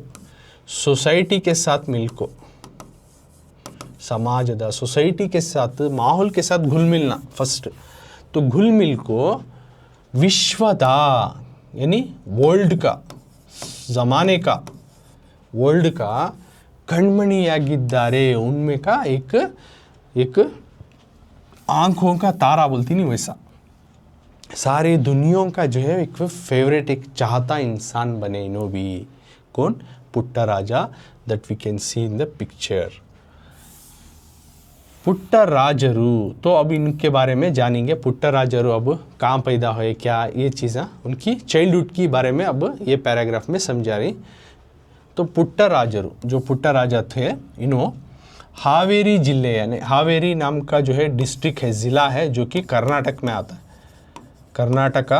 सोसाइटी के साथ मिल को, समाजದ सोसाइटी के साथ माहौल के साथ घुल मिलना फर्स्ट, तो घुल मिल को विश्वदा यानी वर्ल्ड का, ज़माने का, वर्ल्ड का कण्मणियागिद्दारे, उनमें का एक आंखों का तारा बोलती नहीं वैसा, सारे दुनियों का जो है एक फेवरेट, एक चाहता इंसान बने इनो भी। कौन? Puttaraja, that we can see in the picture. पुट्टराजरू, तो अब इनके बारे में जानेंगे। पुट्टराजरू अब कहाँ पैदा हुए, क्या ये चीज़ें, उनकी चाइल्डहुड की बारे में अब ये पैराग्राफ में समझा रही। तो पुट्टराजरू, जो पुट्टराजा थे, इन्हों हावेरी जिले यानी हावेरी नाम का जो है डिस्ट्रिक्ट है, ज़िला है, जो कि कर्नाटक में आता है। कर्नाटका,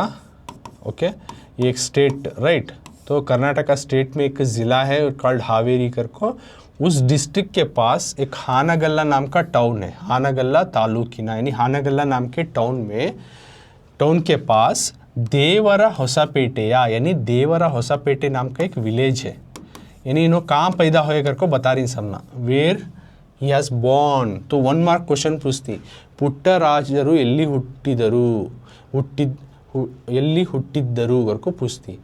ओके, ये एक स्टेट, राइट। तो कर्नाटका स्टेट में एक ज़िला है कॉल्ड हावेरी कर को। उस डिस्ट्रिक्ट के पास एक हानगल्ला नाम का टाउन है, हानगल्ला तालुकिना यानी हानगल्ला नाम के टाउन के पास देवरा होसापेटेया यानी देवरा होसापेटे नाम का एक विलेज है। यानी इन्हों कहाँ पैदा हुए कर को बता रही समना, वेयर ही हैज़ बॉर्न। तो 1 मार्क क्वेश्चन पूछती, पुट्टराजರು ಎಲ್ಲಿ ಹುಟ್ಟಿದ್ದರು करको पूछती।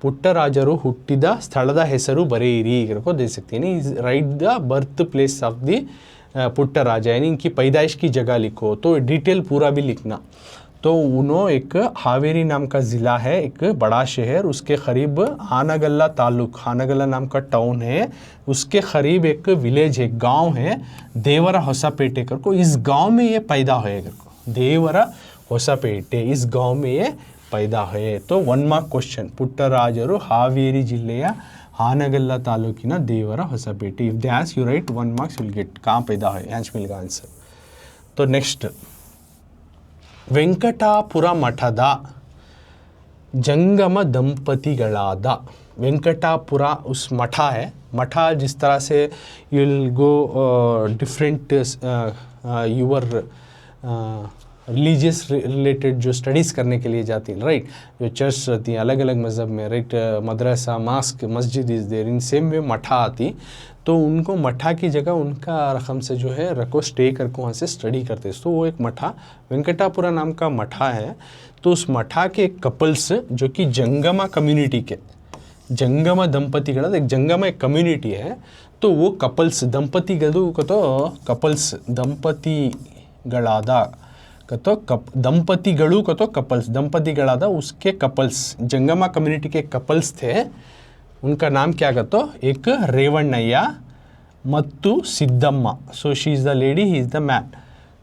पुट्टराजರು ಹುಟ್ಟಿದ ಸ್ಥಳದ ಹೆಸರು ಬರೆಯಿರಿ करको दे सकती है, यानी right the birth place of the Puttaraja, यानी इनकी पैदाइश की जगह लिखो। तो डिटेल पूरा भी लिखना। तो उन्हों एक हावेरी नाम का ज़िला है, एक बड़ा शहर, उसके करीब हानगल्ला तालुक, हानगल्ला नाम का टाउन है, उसके करीब एक विलेज है, गांव है, देवरा होसापेटे करको। इस गांव में ये पैदा हुए करको, देवरा होसापेटे, इस गांव में ये पैदा हुए। तो 1 मार्क क्वेश्चन, पुट्टराजರು हावेरी जिले हानगल्ला तालुकिನ Devara Hosapete. If they ask you right 1 marks will get, कहाँ पैदा हुए, आंसर मिलेगा आंसर। तो नेक्स्ट, ವೆಂಕಟಾಪುರ ಮಠದ जंगम दंपतिಗಳಾದ, वेंकटापुर उस मठा है, मठा जिस तरह से you will go different your religious related जो स्टडीज़ करने के लिए जाती हैं, राइट, जो चर्च रहती हैं अलग अलग मज़हब में, राइट, मदरसा, मास्क, मस्जिद is there, in same way मठा आती। तो उनको मठा की जगह उनका रकम से जो है रखो, स्टे करके वहाँ से स्टडी करते। तो वो एक मठा, वेंकटापुरा नाम का मठा है। तो उस मठा के कपल्स जो कि जंगमा कम्युनिटी के, जंगम दंपतिಗಳ एक जंगमा एक कम्युनिटी है। तो वो कपल्स ದಂಪತಿಗಳು ಕತೋ ಕಪಲ್ಸ್ ದಂಪತಿಗಳಾದ कतो दंपतिಗಳು कतो कपल्स ದಂಪತಿಗಳಾದ उसके कपल्स जंगमा कम्युनिटी के कपल्स थे। उनका नाम क्या कहते, एक रेवण्णಯ್ಯ मत्तु Siddhamma. So she is the lady, he is the man.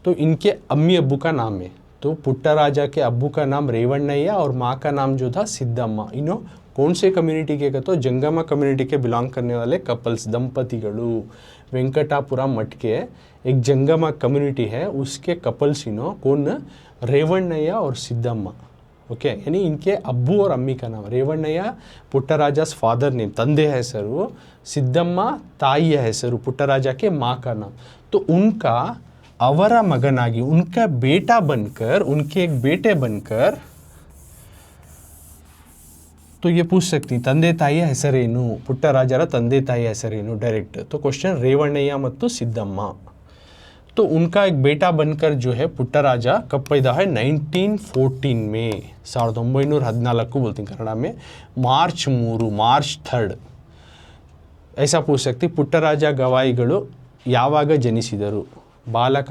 तो इनके अम्मी अब्बू का नाम है। तो पुट्टराजा के अब्बू का नाम रेवण्णಯ್ಯ और माँ का नाम जो था सिद्धम्मा। इन्हों कौन से कम्युनिटी के कहते, जंगमा कम्युनिटी के बिलोंग करने वाले कपल्स दंपतिಗಳು। वेंकटापुरा मठ के एक जंगमा कम्युनिटी है, उसके कपल्स इन्हों कौन, रेवण्णಯ್ಯ और सिद्धम्मा। ओके, यानी इनके अब्बू और अम्मी का नाम, रेवण्णಯ್ಯ पुट्टराजास फादर नेम, ತಂದೆ ಹೆಸರು, सिद्धम्मा ताಯಿಯ ಹೆಸರು, पुट्टराजा के माँ का नाम। तो उनका ಅವರ ಮಗನಾಗಿ, उनका बेटा बनकर, उनके एक बेटे बनकर, तो ये पूछ सकती ತಂದೆ ತಾಯಿಯ ಹೆಸರೇನು, पुट्टराजರ ತಂದೆ ತಾಯಿಯ ಹೆಸರೇನು डायरेक्ट। तो क्वेश्चन रेवण्णಯ್ಯ ಮತ್ತು सिद्धम्मा। तो उनका एक बेटा बनकर जो है पुट्टराजा कब पैदा है, 1914 में, 1914 बोलते हैं कन्नड़ में, मार्च 3 ऐसा पूछ सकती। पुट्टराजा ಗವಾಯಿಗಳು ಯಾವಾಗ ಜನಿಸಿದರು, ಬಾಲಕ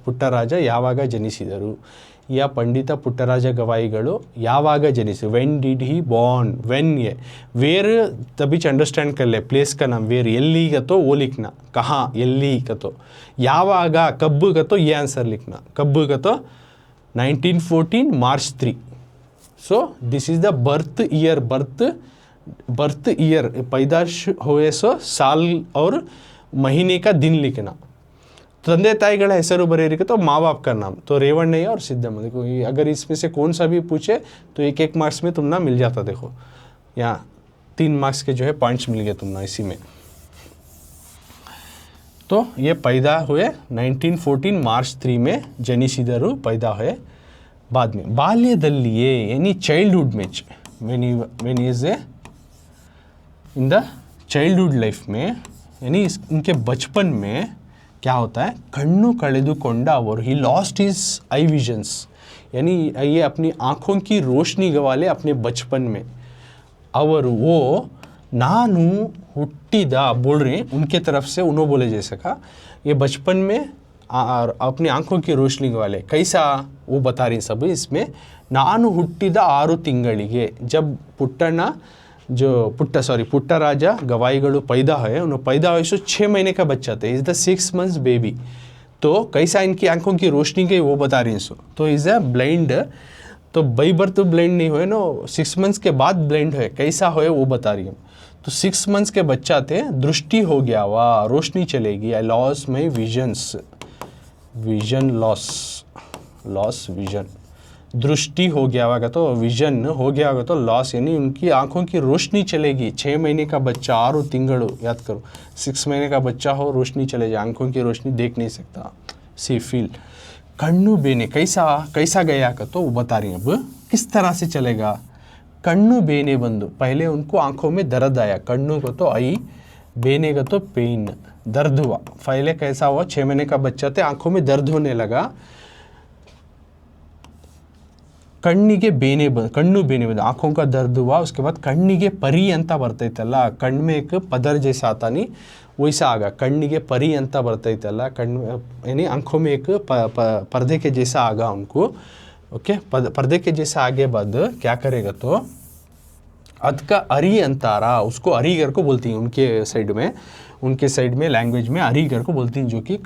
पुट्टराजा ಯಾವಾಗ ಜನಿಸಿದರು, या पंडित पुट्टराजा ಗವಾಯಿಗಳು ಯಾವಾಗ ಜನಿಸಿದರು, when did he born, when ये वेर तभी अंडरस्टैंड कर ले, प्लेस का नाम वेर, एल्ली का तो वो लिखना, कहाँ, एल्ली का तो, यावाग कब का तो ये आंसर लिखना, कब का तो 1914 मार्च 3। So this is the birth year, पैदाश हुए सो साल और महीने का दिन लिखना। ತಂದೆ ತಾಯಿಗಳ ಹೆಸರು बरेरी तो माँ बाप का नाम, तो रेवण्णಯ್ಯ और सिद्धम्मा। देखो अगर इसमें से कौन सा भी पूछे तो 1-1 मार्क्स में तुमना मिल जाता। देखो यहाँ 3 मार्क्स के जो है पॉइंट्स मिल गए तुमना इसी में। तो ये पैदा हुए 1914 मार्च 3 में जनिಸಿದರು पैदा हुए बाद में बाल्यदಲ್ಲಿಯೇ यानी चाइल्डहुड में when he is in the childhood life में यानी उनके बचपन में क्या होता है कण्णु कಳೆದುಕೊಂಡ ಅವರು he lost his I visions यानी ये अपनी आँखों की रोशनी गंवा ले अपने बचपन में ಅವರು वो नानु हुट्टिदा बोल रहे हैं उनके तरफ से उन्होंने बोले जैसे का ये बचपन में अपनी आंखों की रोशनी वाले कैसा वो बता रही सब इसमें नानु हुट्टिदा 6 ತಿಂಗಳಿಗೆ जब पुट्टಣ್ಣ जो पुट्टराजा गवाईगढ़ पैदा है उन्होंने पैदा हुए 6 महीने का बच्चा था इज़ द 6 months बेबी तो कैसा इनकी आंखों की रोशनी के वो बता रही हैं तो इज़ अ ब्लाइंड तो बाई बर्थ तो ब्लाइंड नहीं हुए नो 6 months के बाद ब्लाइंड हुए कैसा हुए वो बता रही हूँ तो 6 months के बच्चा थे दृष्टि हो गया वाह रोशनी चलेगी आई लॉस माई विजन्स विजन लॉस विजन दृष्टि हो गया होगा तो विजन हो गया होगा तो लॉस यानी उनकी आंखों की रोशनी चलेगी 6 महीने का बच्चा 6 ತಿಂಗಳು याद करो 6 महीने का बच्चा हो रोशनी चले जाए आंखों की रोशनी देख नहीं सकता सी फील कण्णु बेने कैसा गया का तो वो बता रही हैं अब किस तरह से चलेगा कण्णु बेने बंदु पहले उनको आंखों में दर्द आया कण्णु को तो आई बेने का तो पेन दर्द हुआ पहले कैसा हुआ 6 महीने का बच्चा थे आंखों में दर्द होने लगा कण्ಣಿಗೆ ಬೇನೆ कण्णु बेने बंद आंखों का दर्द हुआ उसके बाद कण्ಣಿಗೆ परी ಅಂತ ಬರ್ತೈತಲ್ಲ कण्ण में एक पदर जैसा आता नहीं वैसा आगा कण्ಣಿಗೆ परी ಅಂತ ಬರ್ತೈತಲ್ಲ कण्ण यानी आंखों में एक पर्दे के जैसा आगा उनको ओके पर्दे के जैसा आगे बाद क्या करेगा तो अदका अरी अंतारा उसको अरीगर को बोलती हैं उनके साइड में लैंग्वेज में अरीगर को बोलती हैं जो कि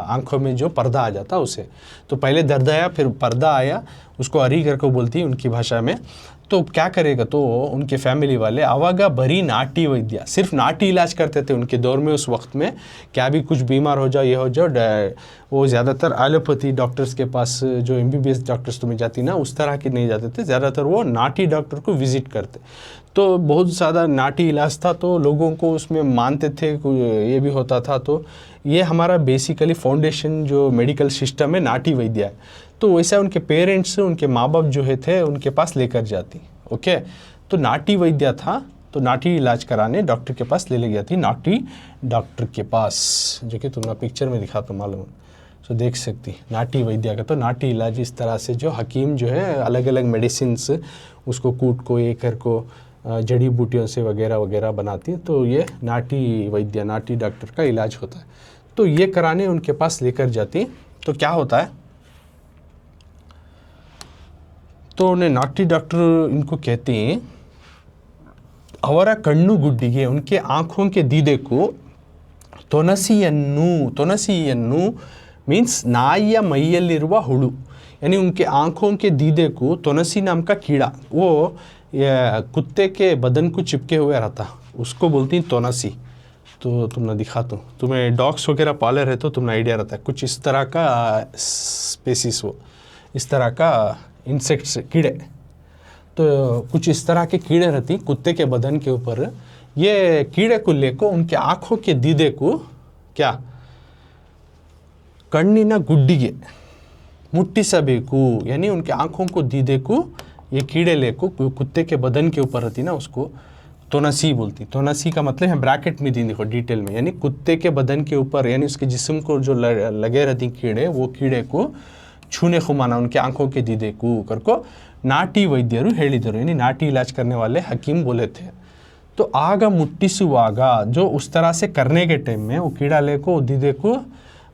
आंखों में जो पर्दा आ जाता उसे तो पहले दर्द आया फिर पर्दा आया उसको अरीगर को बोलती हैं उनकी भाषा में तो क्या करेगा तो उनके फैमिली वाले आवागा बरी नाटी वैद्य सिर्फ नाटी इलाज करते थे उनके दौर में उस वक्त में क्या भी कुछ बीमार हो जाओ ये हो जाओ वो ज़्यादातर एलोपैथी डॉक्टर्स के पास जो MBBS डॉक्टर्स तुम्हें जाती ना उस तरह के नहीं जाते थे ज़्यादातर वो नाटी डॉक्टर को विज़िट करते तो बहुत ज़्यादा नाटी इलाज था तो लोगों को उसमें मानते थे ये भी होता था तो ये हमारा बेसिकली फाउंडेशन जो मेडिकल सिस्टम है नाटी वैद्य है तो वैसा उनके पेरेंट्स उनके माँ बाप जो है थे उनके पास लेकर जाती ओके तो नाटी वैद्य था तो नाटी इलाज कराने डॉक्टर के पास ले गया थी नाटी डॉक्टर के पास जो कि तुमने पिक्चर में दिखा तो मालूम तो देख सकती नाटी वैद्य का तो नाटी इलाज इस तरह से जो हकीम जो है अलग अलग मेडिसिन्स उसको कूट को ये कर को जड़ी बूटियों से वगैरह वगैरह बनाती है तो ये नाटी वैद्य नाटी डॉक्टर का इलाज होता है तो ये कराने उनके पास लेकर जाती तो क्या होता है तो उन्हें नाटी डॉक्टर इनको कहते हैं ಅವರ ಕಣ್ಣುಗುಡ್ಡಿಗೆ उनके आँखों के दीदे को ತೊನಸಿಯನ್ನು मीन्स नाइया ಮೈಯಲ್ಲಿರುವ ಹುಳು यानी उनके आँखों के दीदे को तोनसी नाम का कीड़ा वो कुत्ते के बदन को चिपके हुए रहता उसको बोलती हैं तोनसी तो तुमने दिखा तो तुम्हें डॉग्स वगैरह पाले रहे तो तुम्हें आइडिया रहता है कुछ इस तरह का स्पेसिस वो इस तरह का इंसेक्ट्स कीड़े तो कुछ इस तरह के कीड़े रहती कुत्ते के बदन के ऊपर ये कीड़े को लेकर उनके आँखों के दीदे को क्या कण्ಣಿನ ಗುಡ್ಡಿಗೆ मुट्टिसबेकु यानी उनके आँखों को दीदे को ये कीड़े लेको कुत्ते के बदन के ऊपर रहती ना उसको तोनसी बोलती तोनसी का मतलब है ब्रैकेट में दी देखो डिटेल में यानी कुत्ते के बदन के ऊपर यानी उसके जिस्म को जो लगे रहती कीड़े वो कीड़े को छूने को माना उनके आँखों के दीदे को करको नाटी वैद्यರು ಹೇಳಿದರು यानी नाटी इलाज करने वाले हकीम बोले थे तो आग मुट्टिसुवागा जो उस तरह से करने के टाइम में वो कीड़ा लेको दीदे को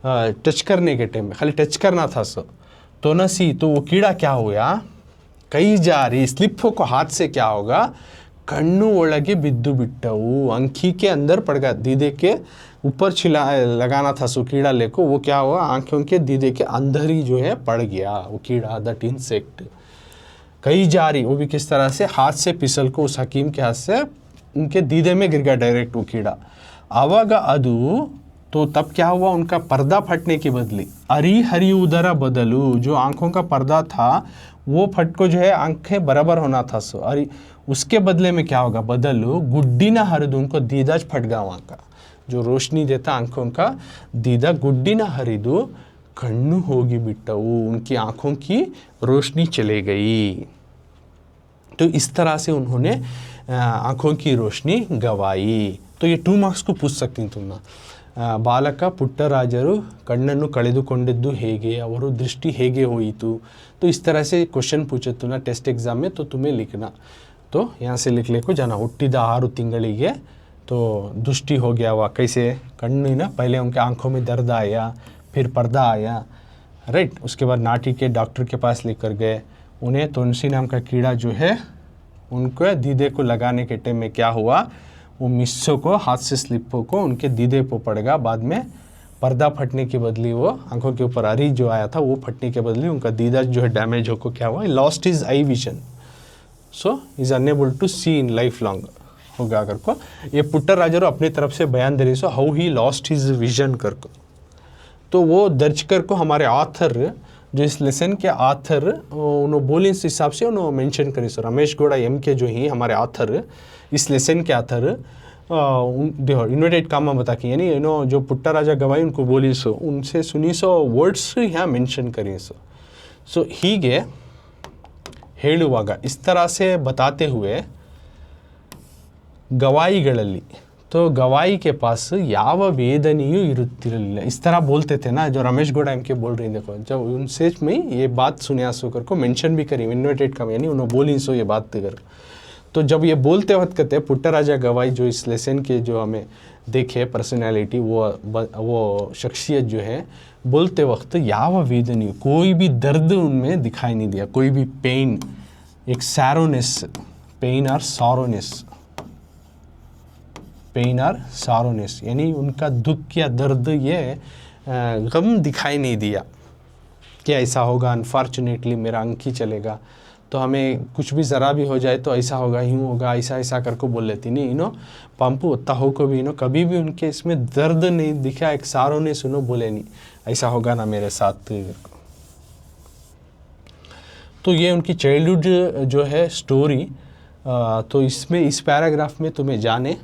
टच करने के टाइम में खाली टच करना था सो तोनसी तो वो कीड़ा क्या हुआ कई जा रही स्लिप को हाथ से क्या होगा कण्णु ಒಳಗೆ बिद्दू बिट्टू आँखी के अंदर पड़ गया दीदे के ऊपर छिला लगाना था सो कीड़ा लेको वो क्या हुआ आँखों के दीदे के अंदर ही जो है पड़ गया वो कीड़ा दैट इंसेक्ट कई जा रही वो भी किस तरह से हाथ से फिसल को उस हकीम के हाथ से उनके दीदे में गिर गया डायरेक्ट वो कीड़ा आवागा अदु तो तब क्या हुआ उनका पर्दा फटने की बदली अरी हरी उदरा बदलू जो आंखों का पर्दा था वो फट को जो है आंखें बराबर होना था सो अरे उसके बदले में क्या होगा बदलू गुड्डी ना हरदू उनको दीदाज फट गया वहाँ का जो रोशनी देता आंखों का दीदा गुड्डिना हरिदु कण्णु होगी बिट्टवु, उनकी आंखों की रोशनी चली गई। तो इस तरह से उन्होंने आंखों की रोशनी गवाई। तो ये 2 मार्क्स को पूछ सकती तुम। ಬಾಲಕ ಪುಟ್ಟರಾಜರು ಕಣ್ಣನ್ನು ಕಳೆದುಕೊಂಡಿದ್ದು ಹೇಗೆ, ಅವರು दृष्टि ಹೇಗೆ ಹೋಯಿತು। तो इस तरह से क्वेश्चन पूछे तुमने टेस्ट एग्जाम में, तो तुम्हें लिखना। तो यहाँ से लिख लेको जाना, ಹುಟ್ಟಿದ 6 ತಿಂಗಳಿಗೆ तो दृष्टि हो गया हुआ, कैसे कण्ಣಿನ पहले उनके आंखों में दर्द आया, फिर पर्दा आया, राइट। उसके बाद नाटी के डॉक्टर के पास लेकर गए, उन्हें तुलसी नाम का कीड़ा जो है उनको दीदे को लगाने के टाइम में क्या हुआ, वो मिस्सों को हाथ से स्लिपों को उनके दीदे पर पड़ेगा। बाद में पर्दा फटने के बदली वो आंखों के ऊपर अरी जो आया था वो फटने के बदले उनका दीदा जो है डैमेज होकर क्या हुआ, lost his eye vision, so is unable to see in life long होगा। अगर को ये पुट्टराजरू अपनी तरफ से बयान दे रही, so how he lost his vision कर को, तो वो दर्ज कर को हमारे ऑथर जो इस लेसन के ऑथर उन्होंने बोले इस हिसाब से उन्होंने मेंशन करी। सो रमेश गौड़ा एम के जो ही हमारे ऑथर इस लेसन के ऑथर देखो इन्वर्टेड कामा बता के, यानी जो पुट्टराजा गवाई उनको बोली सो उनसे सुनी सो वर्ड्स यहाँ मेंशन करी। सो ಹೀಗೆ ಹೇಳುವಾಗ इस तरह से बताते हुए गवाईಗಳಲ್ಲಿ तो गवाई के पास ಯಾವ ವೇದನೆಯೂ ಇರುತ್ತಿರಲಿಲ್ಲ, इस तरह बोलते थे ना, जो रमेश गौड़ा एम के बोल रही देखो, जब उनसे में ये बात सुनिया सो कर को मेंशन भी करी इन्वर्टेड कामा, यानी उन्होंने बोली सो ये बात कर। तो जब ये बोलते वक्त कहते हैं पुट्टराजा गवाई जो इस लेसन के जो हमें देखे पर्सनैलिटी, वो शख्सियत जो है बोलते वक्त याव वेदनी, कोई भी दर्द उनमें दिखाई नहीं दिया, कोई भी पेन, एक सैरोनेस, पेन और सॉरोनेस, पेन और सॉरोनेस यानी उनका दुख या दर्द ये गम दिखाई नहीं दिया कि ऐसा होगा, अनफॉर्चुनेटली मेरा अंक ही चलेगा, तो हमें कुछ भी ज़रा भी हो जाए तो ऐसा होगा, यूँ होगा, ऐसा ऐसा करके बोल लेती नहीं। पंपू उत्ता हो को भी कभी भी उनके इसमें दर्द नहीं दिखा, एक सारों ने सुनो बोले नहीं ऐसा होगा ना मेरे साथ। तो ये उनकी चाइल्डहुड जो है स्टोरी, तो इसमें इस पैराग्राफ में तुम्हें जाने,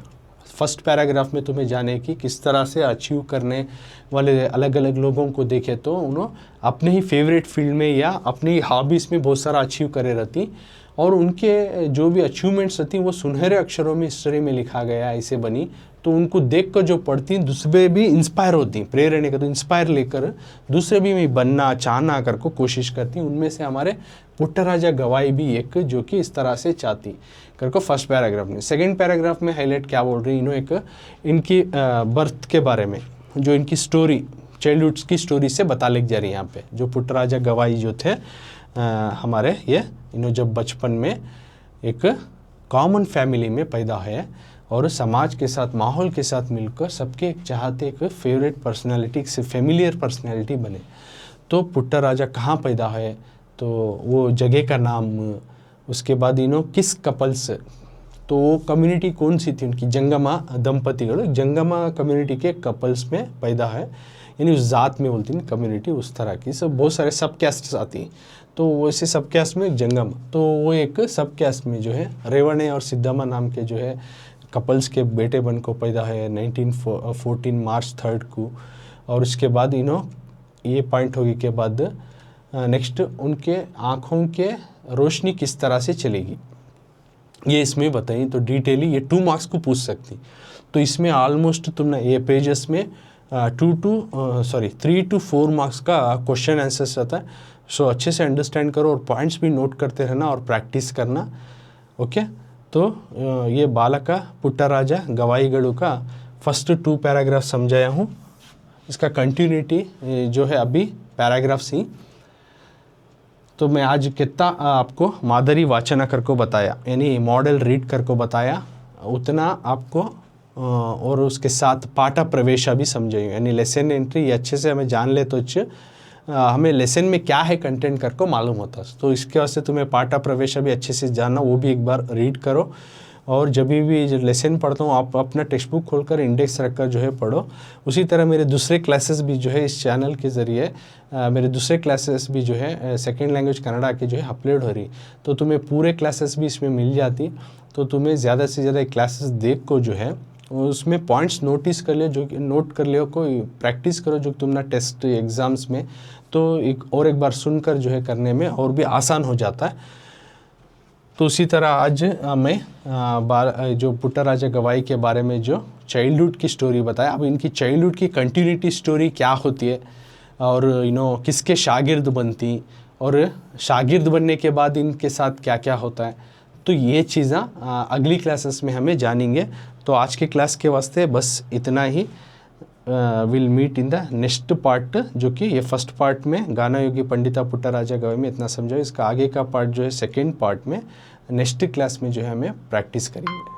फर्स्ट पैराग्राफ में तुम्हें जाने कि किस तरह से अचीव करने वाले अलग अलग लोगों को देखे तो उन्होंने अपने ही फेवरेट फील्ड में या अपनी हॉबीज़ में बहुत सारा अचीव करे रहती, और उनके जो भी अचीवमेंट्स रहती वो सुनहरे अक्षरों में हिस्ट्री में लिखा गया ऐसे बनी। तो उनको देख कर जो पढ़ती दूसरे भी इंस्पायर होती, प्रेरणा का तो इंस्पायर लेकर दूसरे भी बनना चाहना कर को कोशिश करती। उनमें से हमारे पुट्टराजा गवाई भी एक जो कि इस तरह से चाहती कर को फर्स्ट पैराग्राफ में। सेकंड पैराग्राफ में हाईलाइट क्या बोल रही इन्हों, एक इनकी बर्थ के बारे में, जो इनकी स्टोरी चाइल्डहुड की स्टोरी से बता लिख जा रही है यहाँ पे। जो पुट्टराजा गवाई जो थे हमारे, ये इन्हों जब बचपन में एक कॉमन फैमिली में पैदा है और समाज के साथ माहौल के साथ मिलकर सबके एक चाहते एक फेवरेट पर्सनालिटी से फेमिलियर पर्सनालिटी बने। तो पुट्टराजा कहाँ पैदा है, तो वो जगह का नाम, उसके बाद इन्हों किस कपल्स, तो वो कम्युनिटी कौन सी थी उनकी, जंगमा दंपतिಗಳು जंगमा कम्युनिटी के कपल्स में पैदा है, यानी उस ज़ात में बोलती हैं कम्युनिटी उस तरह की। सब बहुत सारे सब कैस्ट्स आती हैं, तो वैसे सब कैस्ट में एक जंगम, तो वो एक सब कैस्ट में जो है रेवणे और सिद्धम्मा नाम के जो है कपल्स के बेटे बन को पैदा है 1914 मार्च 3 को। और उसके बाद इन्हों ये पॉइंट होगी के बाद नेक्स्ट उनके आँखों के रोशनी किस तरह से चलेगी ये इसमें बताइए। तो डिटेली ये 2 मार्क्स को पूछ सकती, तो इसमें ऑलमोस्ट तुमने ये पेजेस में 3 to 4 मार्क्स का क्वेश्चन आंसर्स रहता है। सो अच्छे से अंडरस्टैंड करो और पॉइंट्स भी नोट करते रहना और प्रैक्टिस करना, ओके। तो ये बालका पुट्टराजा गवाईगढ़ का फर्स्ट 2 पैराग्राफ समझाया हूँ, इसका कंटिन्यूटी जो है अभी पैराग्राफ्स ही। तो मैं आज कितना आपको मादरी वाचना कर को बताया, यानी मॉडल रीड कर को बताया, उतना आपको और उसके साथ पाठा प्रवेशा भी समझाइए, यानी लेसन एंट्री ये अच्छे से हमें जान ले तो हमें लेसन में क्या है कंटेंट कर को मालूम होता है। तो इसके वास्ते तुम्हें पाठा प्रवेशा भी अच्छे से जानना, वो भी एक बार रीड करो। और जब भी जो लेसन पढ़ता हूँ आप अपना टेक्स्ट बुक खोलकर इंडेक्स रखकर जो है पढ़ो। उसी तरह मेरे दूसरे क्लासेस भी जो है इस चैनल के ज़रिए मेरे दूसरे क्लासेस भी जो है सेकेंड लैंग्वेज कन्नड़ा के जो है अपलोड हो रही, तो तुम्हें पूरे क्लासेस भी इसमें मिल जाती। तो तुम्हें ज़्यादा से ज़्यादा क्लासेस देख को जो है उसमें पॉइंट्स नोटिस कर लियो, जो कि नोट कर लियो, कोई प्रैक्टिस करो जो तुमने टेस्ट एग्ज़ाम्स में, तो एक बार सुनकर जो है करने में और भी आसान हो जाता है। तो उसी तरह आज मैं जो पुट्टराजा गवाई के बारे में जो चाइल्डहुड की स्टोरी बताया, अब इनकी चाइल्डहुड की कंटिन्यूटी स्टोरी क्या होती है और किसके शागिर्द बनती और शागिर्द बनने के बाद इनके साथ क्या क्या होता है, तो ये चीज़ें अगली क्लासेस में हमें जानेंगे। तो आज के क्लास के वास्ते बस इतना ही। Will meet in the next part, जो कि ये फर्स्ट पार्ट में गाना योगी पंडिता पुट्टराजा गवाई में इतना समझाओ। इसका आगे का पार्ट जो है सेकेंड पार्ट में नेक्स्ट क्लास में जो है हमें प्रैक्टिस करेंगे।